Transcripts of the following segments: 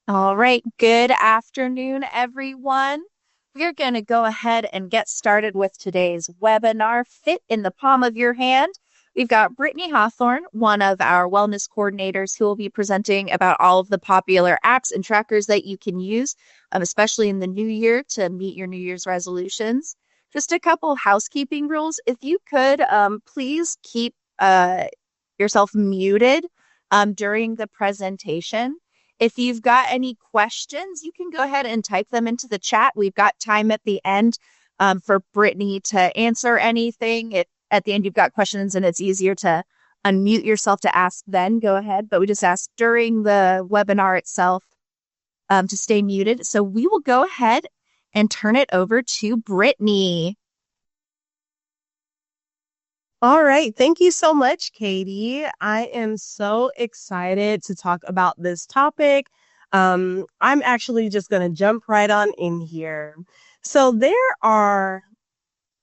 All right. Good afternoon, everyone. We're going to go ahead and get started with today's webinar, Fit in the Palm of Your Hand. We've got Brittany Hawthorne, one of our wellness coordinators, who will be presenting about all of the popular apps and trackers that you can use, especially in the new year to meet your New Year's resolutions. Just a couple of housekeeping rules. If you could, please keep yourself muted during the presentation. If you've got any questions, you can go ahead and type them into the chat. We've got time at the end for Brittany to answer anything. At the end, you've got questions and it's easier to unmute yourself to ask then. Go ahead. But we just ask during the webinar itself to stay muted. So we will go ahead and turn it over to Brittany. All right. Thank you so much, Katie. I am so excited to talk about this topic. I'm actually just going to jump right on in here. So there are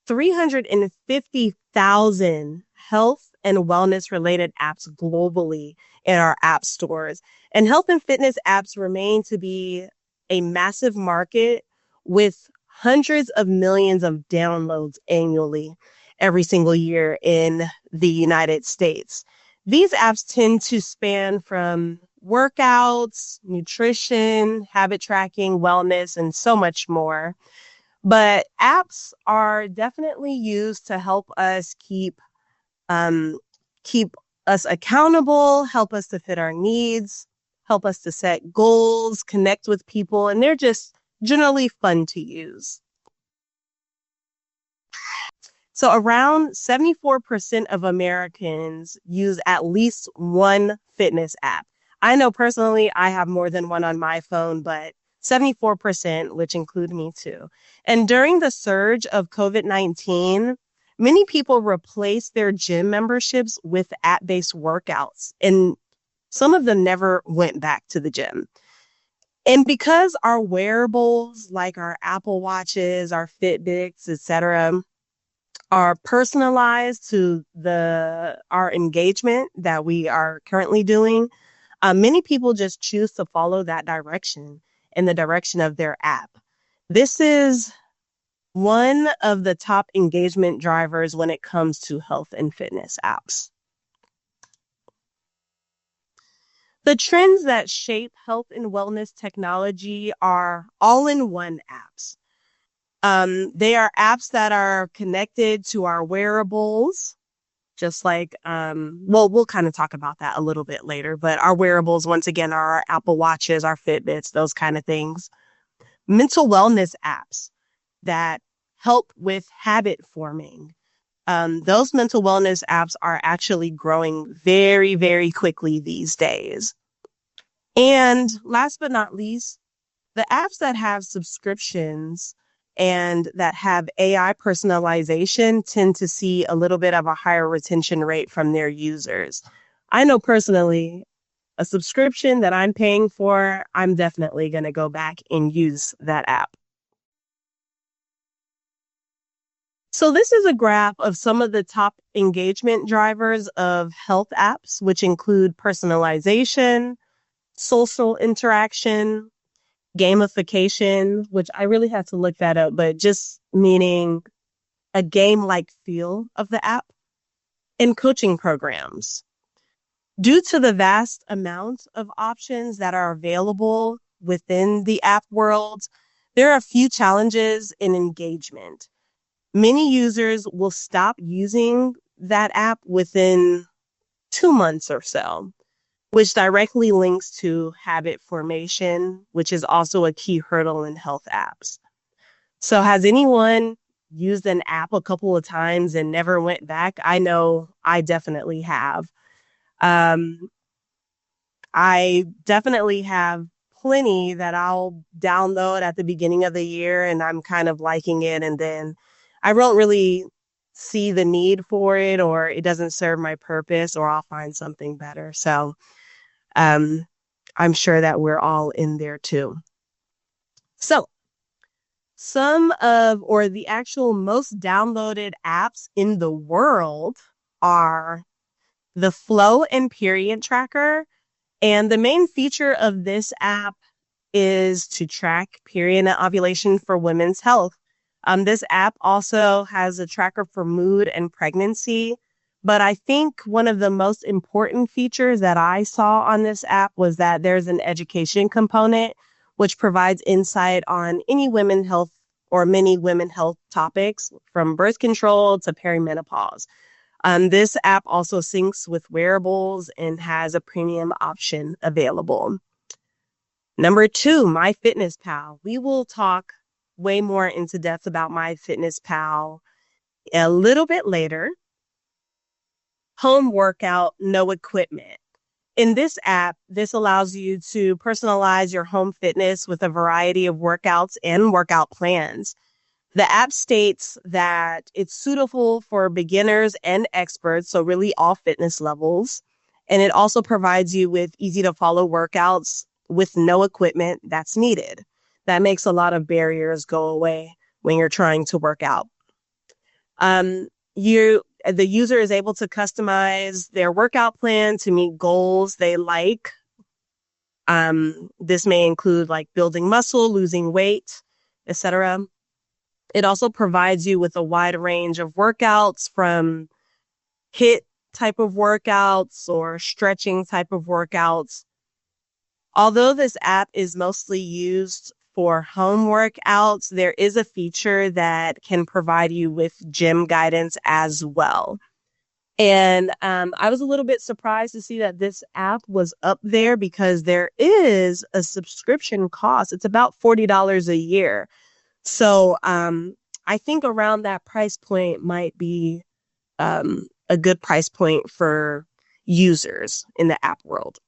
350,000 health and wellness related apps globally in our app stores. And health and fitness apps remain to be a massive market with hundreds of millions of downloads annually every single year in the United States. These apps tend to span from workouts, nutrition, habit tracking, wellness, and so much more. But apps are definitely used to help us keep us accountable, help us to fit our needs, help us to set goals, connect with people, and they're just generally fun to use. So around 74% of Americans use at least one fitness app. I know personally I have more than one on my phone, but 74%, which include me too. And during the surge of COVID-19, many people replaced their gym memberships with app-based workouts, and some of them never went back to the gym. And because our wearables, like our Apple Watches, our Fitbits, etc., are personalized to our engagement that we are currently doing, many people just choose to follow that direction in the direction of their app. This is one of the top engagement drivers when it comes to health and fitness apps. The trends that shape health and wellness technology are all-in-one apps. They are apps that are connected to our wearables, just like, we'll kind of talk about that a little bit later, but our wearables, once again, are our Apple Watches, our Fitbits, those kind of things. Mental wellness apps that help with habit forming. Those mental wellness apps are actually growing very, very quickly these days. And last but not least, the apps that have subscriptions and that have AI personalization tend to see a little bit of a higher retention rate from their users. I know personally, a subscription that I'm paying for, I'm definitely going to go back and use that app. So this is a graph of some of the top engagement drivers of health apps, which include personalization, social interaction, gamification, which I really had to look that up, but just meaning a game-like feel of the app, and coaching programs. Due to the vast amount of options that are available within the app world, there are a few challenges in engagement. Many users will stop using that app within 2 months or so, which directly links to habit formation, which is also a key hurdle in health apps. So has anyone used an app a couple of times and never went back? I know I definitely have. I definitely have plenty that I'll download at the beginning of the year and I'm kind of liking it, and then I don't really see the need for it, or it doesn't serve my purpose, or I'll find something better. So I'm sure that we're all in there too. So the actual most downloaded apps in the world are the Flow and Period Tracker. And the main feature of this app is to track period and ovulation for women's health. This app also has a tracker for mood and pregnancy. But I think one of the most important features that I saw on this app was that there's an education component, which provides insight on any women health or many women health topics from birth control to perimenopause. This app also syncs with wearables and has a premium option available. Number 2, MyFitnessPal. We will talk way more into depth about MyFitnessPal a little bit later. Home workout, no equipment. In this app, this allows you to personalize your home fitness with a variety of workouts and workout plans. The app states that it's suitable for beginners and experts, so really all fitness levels. And it also provides you with easy to follow workouts with no equipment that's needed. That makes a lot of barriers go away when you're trying to work out. The user is able to customize their workout plan to meet goals they like. This may include like building muscle, losing weight, etc. It also provides you with a wide range of workouts from HIIT type of workouts or stretching type of workouts. Although this app is mostly used for home workouts, there is a feature that can provide you with gym guidance as well. And I was a little bit surprised to see that this app was up there because there is a subscription cost. It's about $40 a year. So I think around that price point might be a good price point for users in the app world.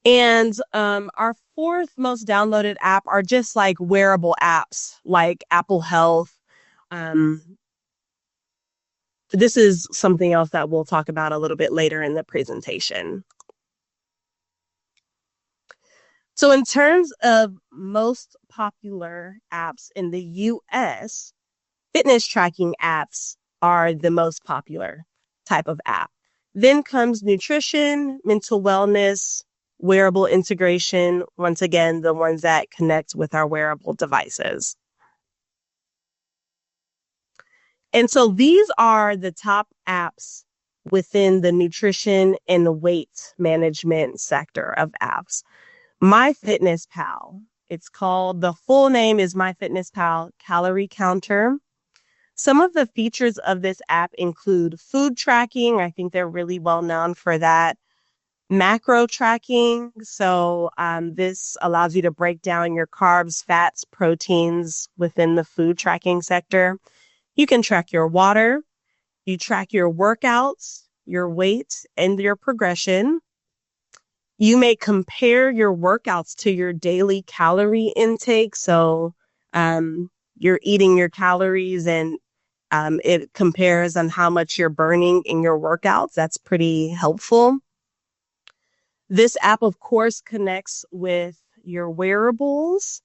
And our 4th most downloaded app are just like wearable apps like Apple Health. This is something else that we'll talk about a little bit later in the presentation. So in terms of most popular apps in the US, fitness tracking apps are the most popular type of app. Then comes nutrition, mental wellness, wearable integration, once again, the ones that connect with our wearable devices. And so these are the top apps within the nutrition and weight management sector of apps. MyFitnessPal, it's called, the full name is MyFitnessPal Calorie Counter. Some of the features of this app include food tracking. I think they're really well known for that. Macro tracking. So this allows you to break down your carbs, fats, proteins within the food tracking sector. You can track your water. You track your workouts, your weight, and your progression. You may compare your workouts to your daily calorie intake. So you're eating your calories and it compares on how much you're burning in your workouts. That's pretty helpful. This app, of course, connects with your wearables.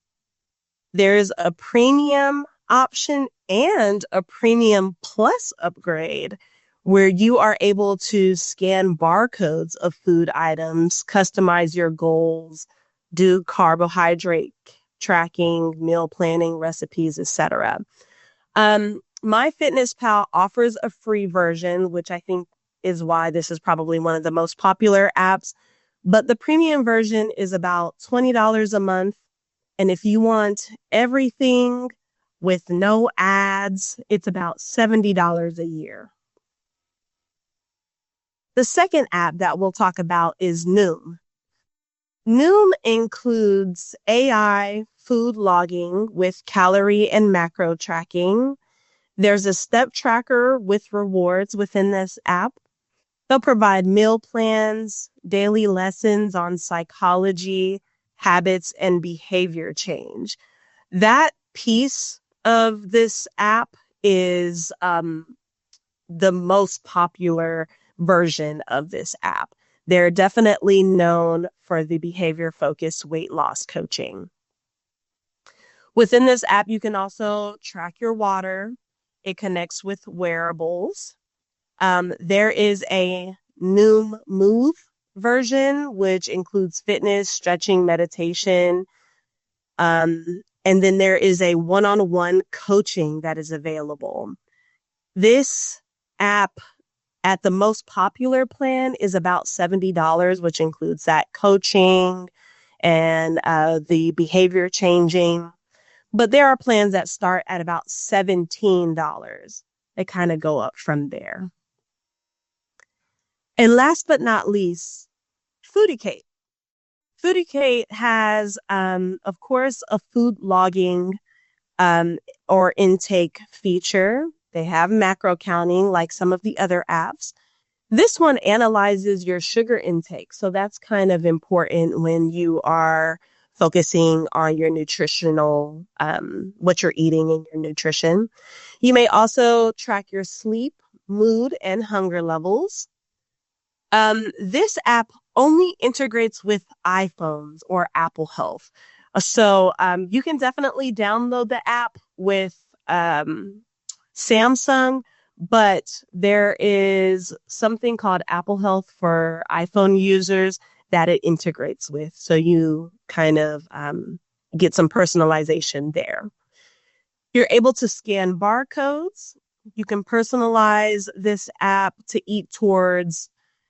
There's a premium option and a premium plus upgrade where you are able to scan barcodes of food items, customize your goals, do carbohydrate tracking, meal planning, recipes, etc. MyFitnessPal offers a free version, which I think is why this is probably one of the most popular apps. But the premium version is about $20 a month. And if you want everything with no ads, it's about $70 a year. The second app that we'll talk about is Noom. Noom includes AI food logging with calorie and macro tracking. There's a step tracker with rewards within this app. They'll provide meal plans, daily lessons on psychology, habits, and behavior change. That piece of this app is the most popular version of this app. They're definitely known for the behavior-focused weight loss coaching. Within this app, you can also track your water. It connects with wearables. There is a Noom Move version, which includes fitness, stretching, meditation. And then there is a one-on-one coaching that is available. This app at the most popular plan is about $70, which includes that coaching and the behavior changing. But there are plans that start at about $17. They kind of go up from there. And last but not least, Foodie Kate has, of course, a food logging or intake feature. They have macro counting like some of the other apps. This one analyzes your sugar intake. So that's kind of important when you are focusing on your nutritional, what you're eating in your nutrition. You may also track your sleep, mood, and hunger levels. This app only integrates with iPhones or Apple Health. So you can definitely download the app with Samsung, but there is something called Apple Health for iPhone users that it integrates with. So you kind of get some personalization there. You're able to scan barcodes. You can personalize this app to eat towards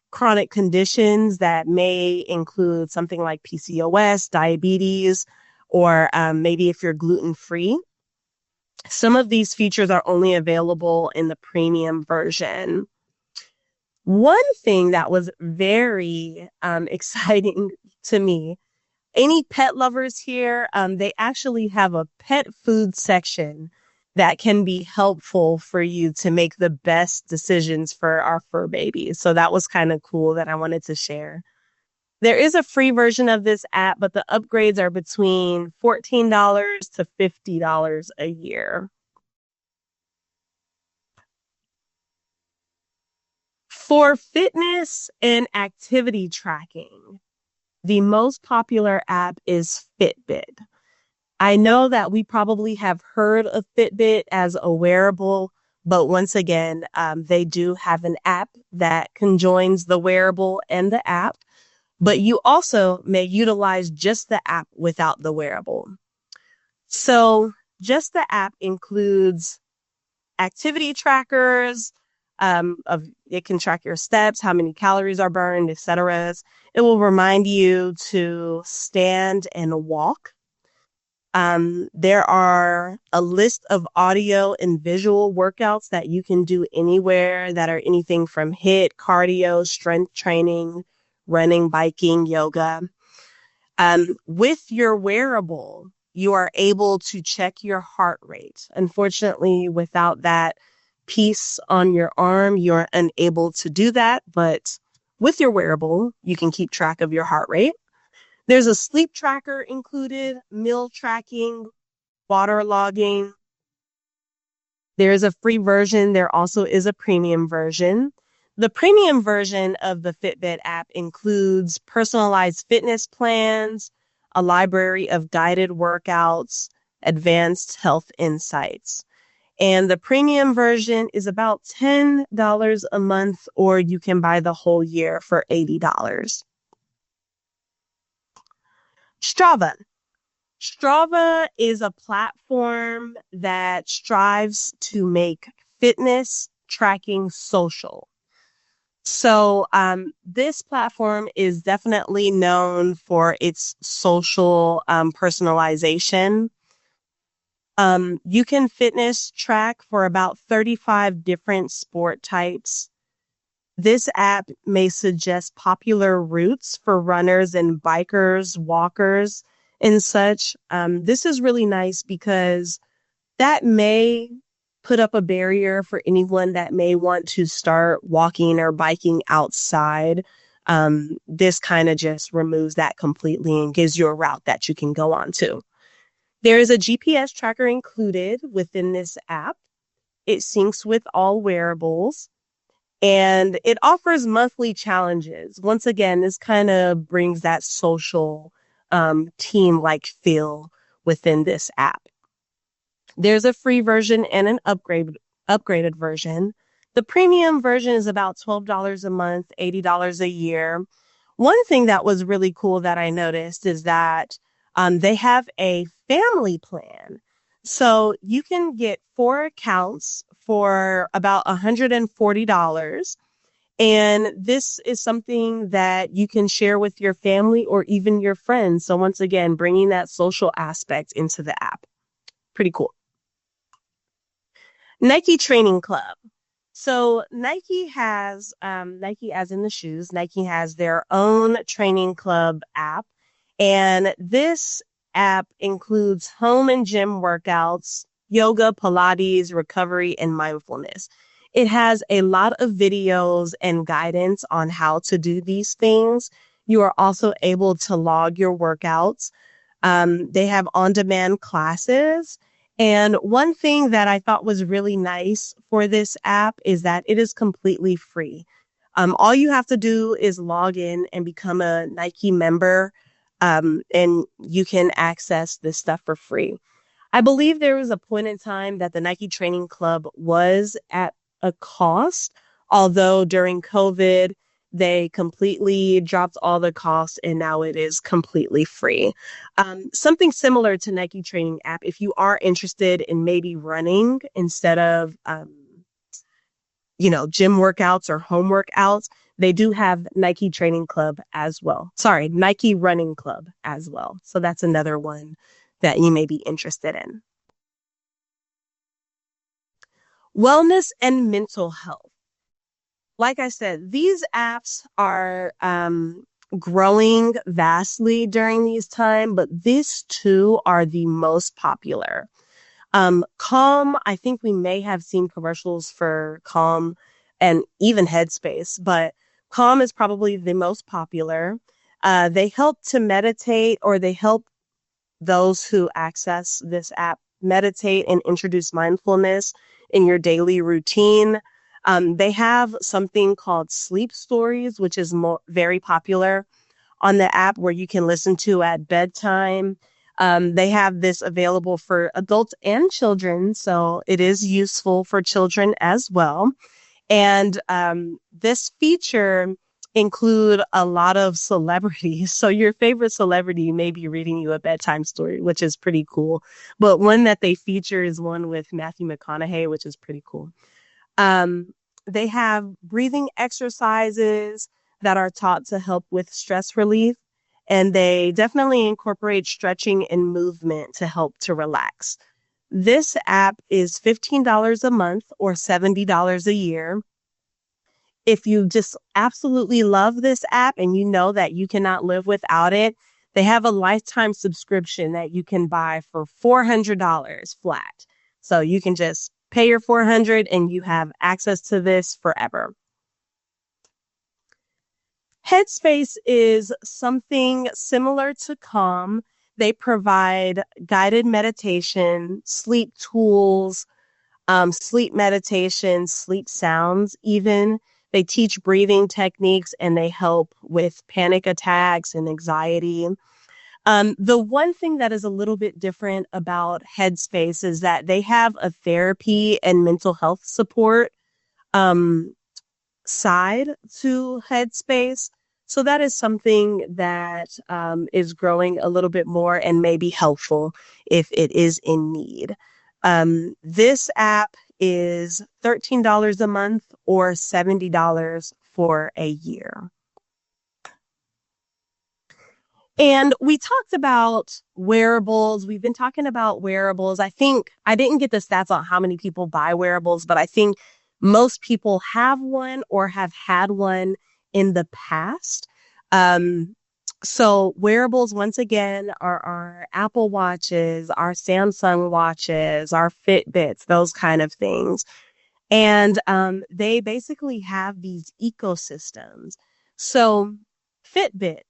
chronic conditions that may include something like PCOS, diabetes, or maybe if you're gluten-free. Some of these features are only available in the premium version. One thing that was very exciting to me, any pet lovers here, they actually have a pet food section that can be helpful for you to make the best decisions for our fur babies. So that was kind of cool that I wanted to share. There is a free version of this app, but the upgrades are between $14 to $50 a year. For fitness and activity tracking, the most popular app is Fitbit. I know that we probably have heard of Fitbit as a wearable, but once again, they do have an app that conjoins the wearable and the app, but you also may utilize just the app without the wearable. So just the app includes activity trackers. It can track your steps, how many calories are burned, etc. It will remind you to stand and walk. There are a list of audio and visual workouts that you can do anywhere that are anything from HIIT, cardio, strength training, running, biking, yoga. With your wearable, you are able to check your heart rate. Unfortunately, without that piece on your arm, you're unable to do that. But with your wearable, you can keep track of your heart rate. There's a sleep tracker included, meal tracking, water logging. There's a free version. There also is a premium version. The premium version of the Fitbit app includes personalized fitness plans, a library of guided workouts, advanced health insights. And the premium version is about $10 a month, or you can buy the whole year for $80. Strava. Strava is a platform that strives to make fitness tracking social. So this platform is definitely known for its social personalization. You can fitness track for about 35 different sport types. This app may suggest popular routes for runners and bikers, walkers, and such. This is really nice because that may put up a barrier for anyone that may want to start walking or biking outside. This kind of just removes that completely and gives you a route that you can go on to. There is a GPS tracker included within this app. It syncs with all wearables. And it offers monthly challenges. Once again, this kind of brings that social team-like feel within this app. There's a free version and an upgraded version. The premium version is about $12 a month, $80 a year. One thing that was really cool that I noticed is that they have a family plan. So you can get 4 accounts for about $140. And this is something that you can share with your family or even your friends. So once again, bringing that social aspect into the app. Pretty cool. Nike Training Club. So Nike has Nike as in the shoes, Nike has their own training club app. And this app includes home and gym workouts, yoga, Pilates, recovery, and mindfulness. It has a lot of videos and guidance on how to do these things. You are also able to log your workouts. They have on-demand classes. And one thing that I thought was really nice for this app is that it is completely free. All you have to do is log in and become a Nike member, and you can access this stuff for free. I believe there was a point in time that the Nike Training Club was at a cost, although during COVID, they completely dropped all the costs and now it is completely free. Something similar to Nike Training app, if you are interested in maybe running instead of, gym workouts or home workouts, they do have Nike Training Club as well. Sorry, Nike Running Club as well. So that's another one that you may be interested in. Wellness and mental health. Like I said, these apps are growing vastly during these times, but these two are the most popular. Calm, I think we may have seen commercials for Calm and even Headspace, but Calm is probably the most popular. They help to meditate, or they help those who access this app meditate and introduce mindfulness in your daily routine. They have something called sleep stories, which is very popular on the app, where you can listen to at bedtime. They have this available for adults and children, so it is useful for children as well. And this feature include a lot of celebrities. So your favorite celebrity may be reading you a bedtime story, which is pretty cool. But one that they feature is one with Matthew McConaughey, which is pretty cool. They have breathing exercises that are taught to help with stress relief. And they definitely incorporate stretching and movement to help to relax. This app is $15 a month or $70 a year. If you just absolutely love this app and you know that you cannot live without it, they have a lifetime subscription that you can buy for $400 flat. So you can just pay your $400 and you have access to this forever. Headspace is something similar to Calm. They provide guided meditation, sleep tools, sleep meditation, sleep sounds, even. They teach breathing techniques and they help with panic attacks and anxiety. The one thing that is a little bit different about Headspace is that they have a therapy and mental health support side to Headspace. So that is something that is growing a little bit more and may be helpful if it is in need. This app is $13 a month or $70 for a year. And we talked about wearables. We've been talking about wearables. I think I didn't get the stats on how many people buy wearables, but I think most people have one or have had one in the past. So wearables, once again, are our Apple Watches, our Samsung watches, our Fitbits, those kind of things. And they basically have these ecosystems. So Fitbit,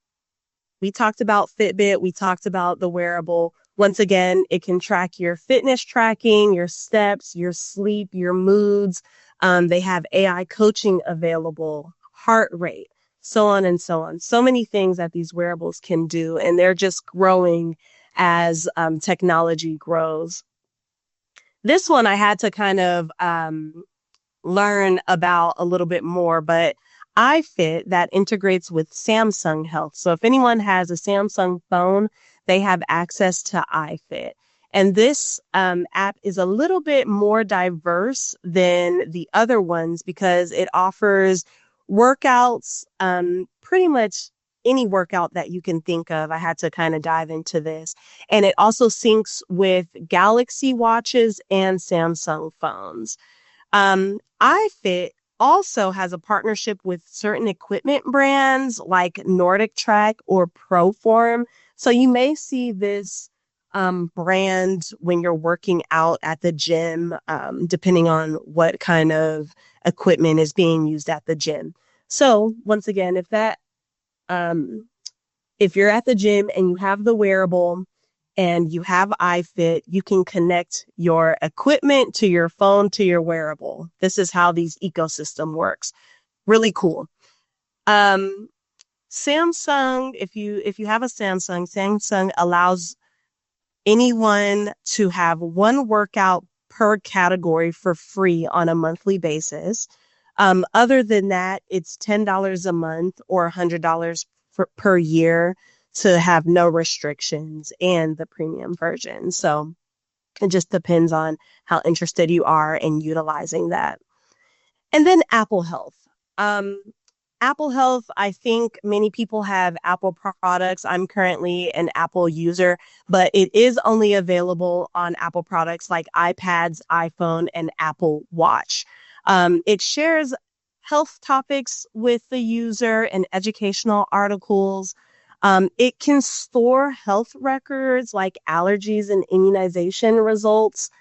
we talked about Fitbit. We talked about the wearable. Once again, it can track your fitness tracking, your steps, your sleep, your moods. They have AI coaching available, heart rate, so on and so on. So many things that these wearables can do, and they're just growing as technology grows. This one I had to kind of learn about a little bit more, but iFit that integrates with Samsung Health. So if anyone has a Samsung phone, they have access to iFit. And this app is a little bit more diverse than the other ones because it offers workouts, pretty much any workout that you can think of. I had to kind of dive into this. And it also syncs with Galaxy watches and Samsung phones. iFit also has a partnership with certain equipment brands like Nordic Track or Proform. So you may see this brand when you're working out at the gym, depending on what kind of equipment is being used at the gym. So once again, um, if you're at the gym and you have the wearable and you have iFit, you can connect your equipment to your phone to your wearable. This is how these ecosystem works. Really cool. Um, Samsung, if you have a Samsung allows anyone to have one workout per category for free on a monthly basis. Other than that, it's $10 a month or $100 per year to have no restrictions and the premium version. So it just depends on how interested you are in utilizing that. And then Apple Health. Um, Apple Health, I think many people have Apple products. I'm currently an Apple user, but it is only available on Apple products like iPads, iPhone, and Apple Watch. It shares health topics with the user and educational articles. It can store health records like allergies and immunization results,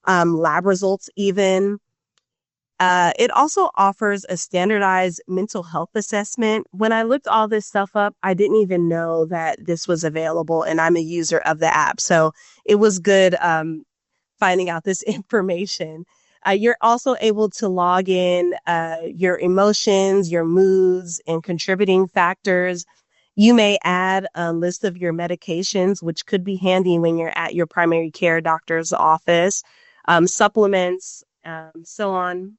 lab results even. It also offers a standardized mental health assessment. When I looked all this stuff up, I didn't even know that this was available, and I'm a user of the app. So it was good finding out this information. You're also able to log in your emotions, your moods, and contributing factors. You may add a list of your medications, which could be handy when you're at your primary care doctor's office, supplements, so on.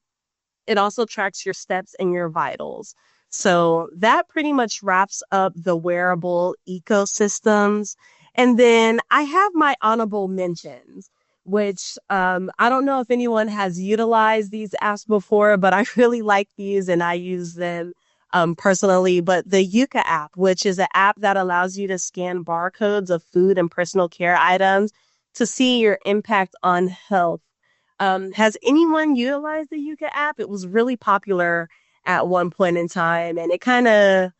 It also tracks your steps and your vitals. So that pretty much wraps up the wearable ecosystems. And then I have my honorable mentions, which I don't know if anyone has utilized these apps before, but I really like these and I use them personally. But the Yuka app, which is an app that allows you to scan barcodes of food and personal care items to see your impact on health. Has anyone utilized the Yuka app? It was really popular at one point in time and it kind of,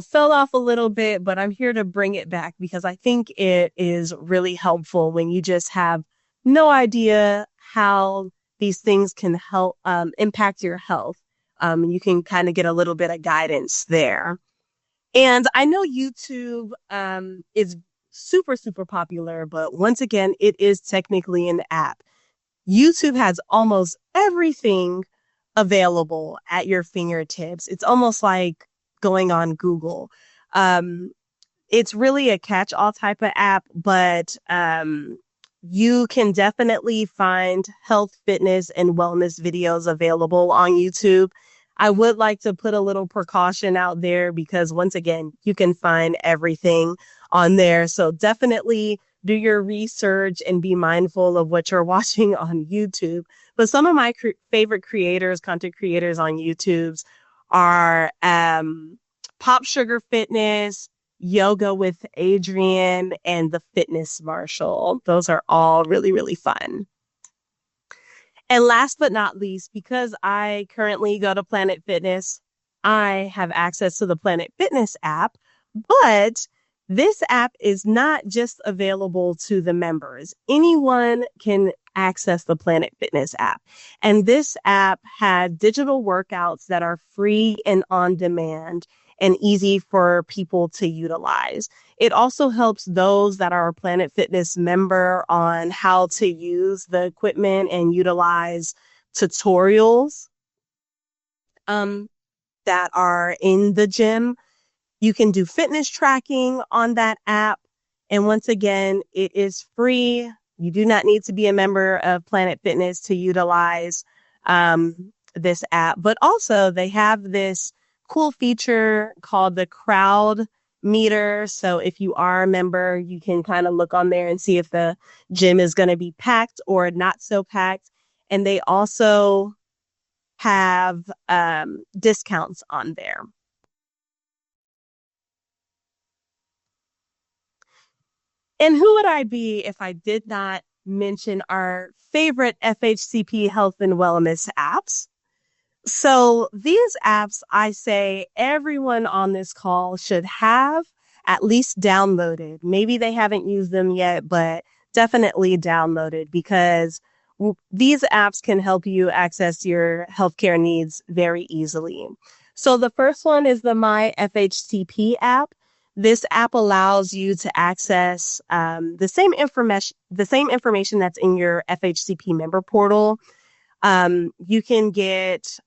fell off a little bit, but I'm here to bring it back because I think it is really helpful when you just have no idea how these things can help, impact your health. You can kind of get a little bit of guidance there. And I know YouTube, is super, super popular, but once again, it is technically an app. YouTube has almost everything available at your fingertips. It's almost like going on Google. Um, it's really a catch-all type of app, but you can definitely find health, fitness, and wellness videos available on YouTube. I would like to put a little precaution out there because once again, you can find everything on there. So definitely do your research and be mindful of what you're watching on YouTube. But some of my favorite creators, content creators on YouTube's are Pop Sugar Fitness, Yoga with Adrian, and The Fitness Marshall. Those are all really, really fun. And last but not least, because I currently go to Planet Fitness, I have access to the Planet Fitness app, but this app is not just available to the members. Anyone can access the Planet Fitness app. And this app had digital workouts that are free and on demand and easy for people to utilize. It also helps those that are a Planet Fitness member on how to use the equipment and utilize tutorials that are in the gym. You can do fitness tracking on that app. And once again, it is free. You do not need to be a member of Planet Fitness to utilize this app, but also they have this cool feature called the crowd meter. So if you are a member, you can kind of look on there and see if the gym is going to be packed or not so packed. And they also have discounts on there. And who would I be if I did not mention our favorite FHCP health and wellness apps? So these apps, I say everyone on this call should have at least downloaded. Maybe they haven't used them yet, but definitely downloaded because these apps can help you access your healthcare needs very easily. So the first one is the My FHCP app. This app allows you to access the same information that's in your FHCP member portal. You can get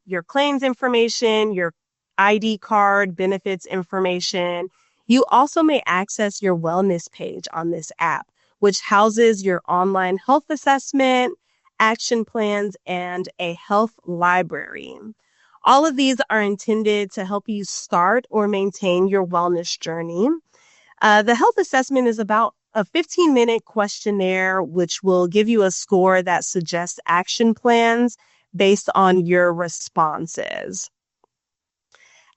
your claims information, your ID card, benefits information. You also may access your wellness page on this app, which houses your online health assessment, action plans, and a health library. All of these are intended to help you start or maintain your wellness journey. The health assessment is about a 15-minute questionnaire, which will give you a score that suggests action plans based on your responses.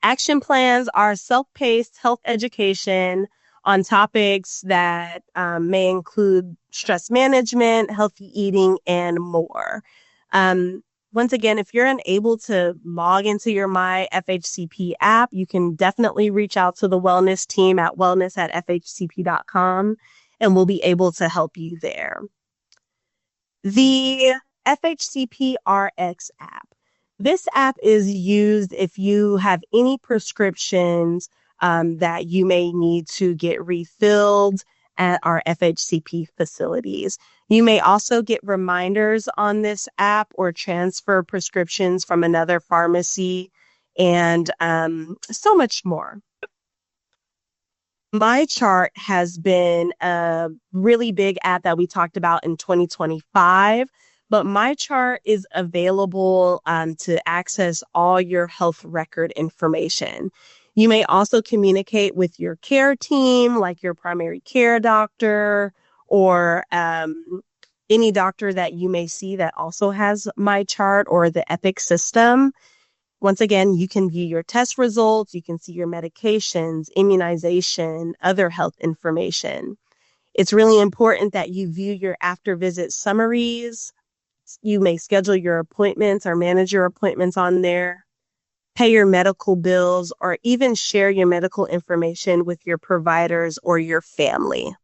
Action plans are self-paced health education on topics that may include stress management, healthy eating, and more. Once again, if you're unable to log into your My FHCP app, you can definitely reach out to the wellness team at wellness@fhcp.com and we'll be able to help you there. The FHCP RX app. This app is used if you have any prescriptions that you may need to get refilled at our FHCP facilities. You may also get reminders on this app or transfer prescriptions from another pharmacy and so much more. My chart has been a really big app that we talked about in 2025, but my chart is available to access all your health record information. You may also communicate with your care team, like your primary care doctor or any doctor that you may see that also has my chart or the Epic system. Once again, you can view your test results, you can see your medications, immunization, other health information. It's really important that you view your after visit summaries. You may schedule your appointments or manage your appointments on there, pay your medical bills, or even share your medical information with your providers or your family.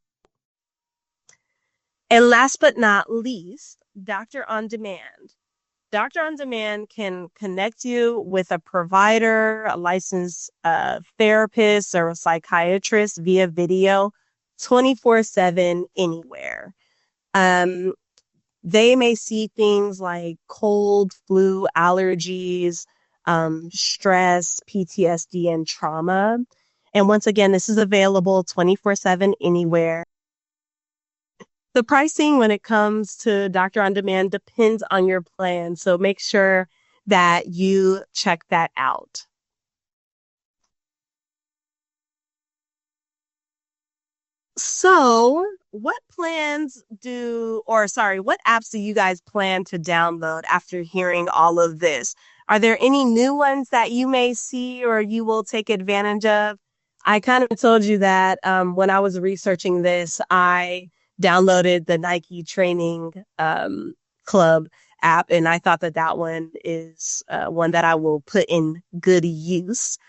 And last but not least, Doctor on Demand. Doctor on Demand can connect you with a provider, a licensed therapist, or a psychiatrist via video 24/7 anywhere. They may see things like cold, flu, allergies, stress, PTSD, and trauma. And once again, this is available 24/7 anywhere. The pricing when it comes to Doctor on Demand depends on your plan, so make sure that you check that out. So, what apps do you guys plan to download after hearing all of this? Are there any new ones that you may see or you will take advantage of? I kind of told you that when I was researching this, I downloaded the Nike Training Club app, and I thought that one is one that I will put in good use.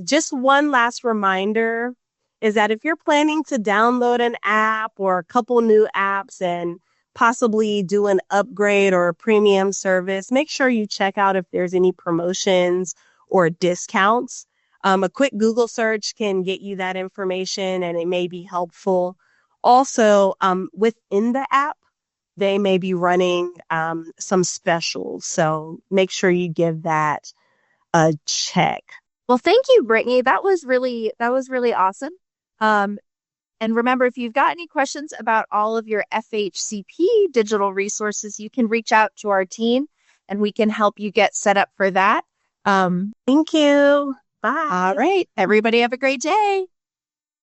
Just one last reminder is that if you're planning to download an app or a couple new apps and possibly do an upgrade or a premium service, make sure you check out if there's any promotions or discounts. A quick Google search can get you that information and it may be helpful. Also, within the app, they may be running some specials. So make sure you give that a check. Well, thank you, Brittany. That was really awesome. And remember, if you've got any questions about all of your FHCP digital resources, you can reach out to our team and we can help you get set up for that. Thank you. Bye. All right. Everybody have a great day.